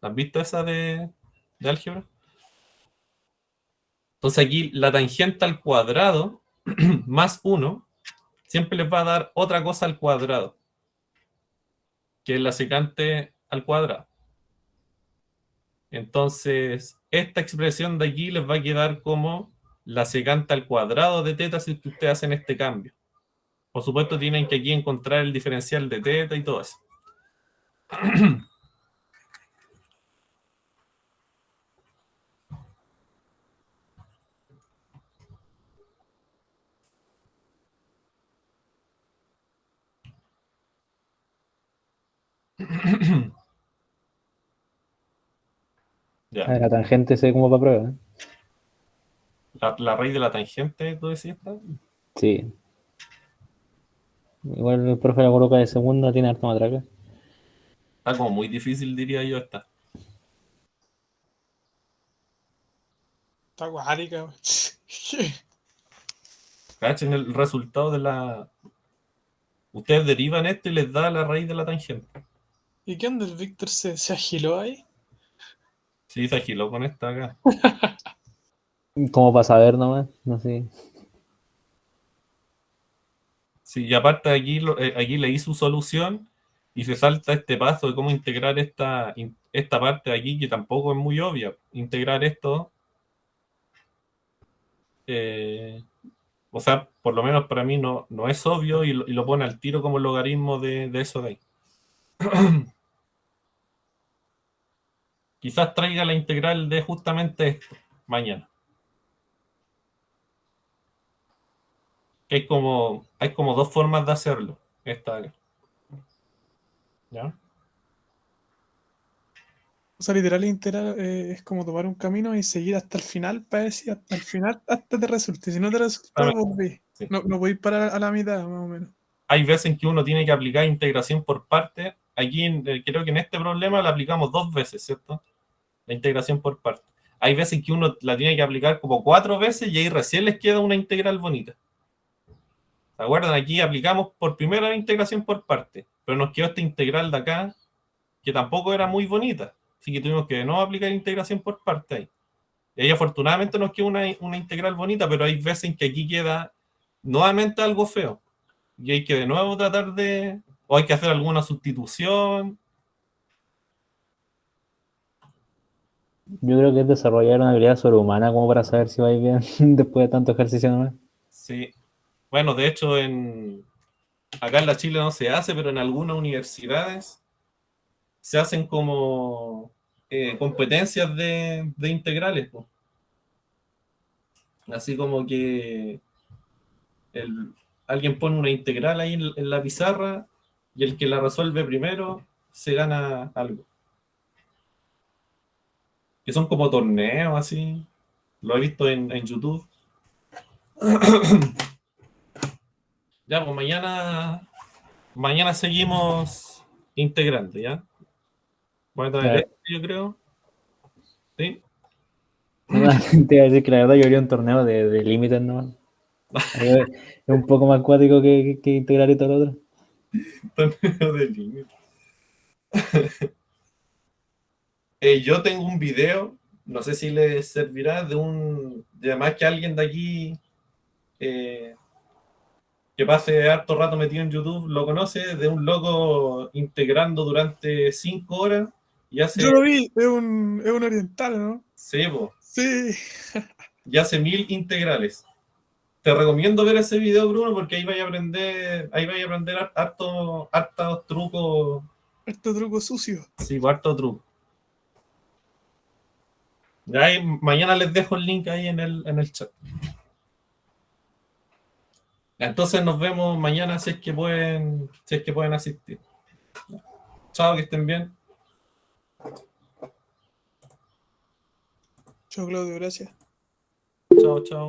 Speaker 1: ¿Han visto esa de álgebra? Entonces aquí la tangente al cuadrado más 1 siempre les va a dar otra cosa al cuadrado, que es la secante al cuadrado. Entonces, esta expresión de aquí les va a quedar como la secante al cuadrado de teta si ustedes hacen este cambio. Por supuesto, tienen que aquí encontrar el diferencial de teta y todo eso.
Speaker 2: A
Speaker 1: Ya.
Speaker 2: ver, la tangente se como para prueba, ¿eh?
Speaker 1: La raíz de la tangente, ¿tú decías?
Speaker 2: Sí. Igual el profe la coloca de segunda, tiene harta matraca.
Speaker 1: Está como muy difícil, diría yo, esta.
Speaker 3: Está acuática, weón.
Speaker 1: Cachen el resultado de la... Ustedes derivan esto y les da la raíz de la tangente.
Speaker 3: ¿Y qué onda? ¿El Víctor se agiló ahí?
Speaker 1: Sí, se agiló con esta acá.
Speaker 2: Como para saber nomás, no sé.
Speaker 1: Sí, y aparte aquí leí su solución y se salta este paso de cómo integrar esta parte de aquí, que tampoco es muy obvia. Integrar esto, eh, o sea, por lo menos para mí no es obvio y lo pone al tiro como logaritmo de eso de ahí. Quizás traiga la integral de justamente esto mañana. Que hay como dos formas de hacerlo. Esta de acá. ¿Ya?
Speaker 3: O sea, literal, integral es como tomar un camino y seguir hasta el final para decir hasta el final, hasta te resulte. Si no te resultó, volví.
Speaker 1: Sí.
Speaker 3: No voy parar a la mitad, más o menos.
Speaker 1: Hay veces en que uno tiene que aplicar integración por parte. Aquí creo que en este problema la aplicamos 2 veces, ¿cierto? La integración por parte. Hay veces en que uno la tiene que aplicar como 4 veces y ahí recién les queda una integral bonita. ¿Se acuerdan? Aquí aplicamos por primera la integración por parte, pero nos quedó esta integral de acá que tampoco era muy bonita. Así que tuvimos que de nuevo aplicar integración por parte ahí. Y ahí afortunadamente nos queda una integral bonita, pero hay veces en que aquí queda nuevamente algo feo. Y hay que de nuevo tratar de... O hay que hacer alguna sustitución.
Speaker 2: Yo creo que es desarrollar una habilidad sobrehumana como para saber si va a ir bien después de tanto ejercicio nomás.
Speaker 1: Sí. Bueno, de hecho, acá en la Chile no se hace, pero en algunas universidades se hacen como competencias de integrales, po. Así como que alguien pone una integral ahí en la pizarra y el que la resuelve primero se gana algo. Que son como torneos así. Lo he visto en YouTube. Ya, pues mañana seguimos integrando, ¿ya? Voy a traer
Speaker 2: Claro.
Speaker 1: esto, yo creo. ¿Sí?
Speaker 2: Te iba a decir que la verdad yo haría un torneo de límites nomás. Es un poco más acuático que integrar y todo lo otro.
Speaker 1: Torneo de límite. Yo tengo un video, no sé si les servirá, de además que alguien de aquí eh, que pase harto rato metido en YouTube lo conoce, de un loco integrando durante 5 horas Y hace,
Speaker 3: Yo lo vi, es un oriental, ¿no?
Speaker 1: sí, po,
Speaker 3: Sí.
Speaker 1: y hace 1000 integrales. Te recomiendo ver ese video, Bruno, porque ahí vais a aprender hartos trucos,
Speaker 3: Este truco sucio.
Speaker 1: sí, pues, hartos trucos. Ya ahí, mañana les dejo el link ahí en el chat. Entonces nos vemos mañana si es que pueden asistir. Chao, que estén bien.
Speaker 3: Chao, Claudio, gracias.
Speaker 1: Chao, chao.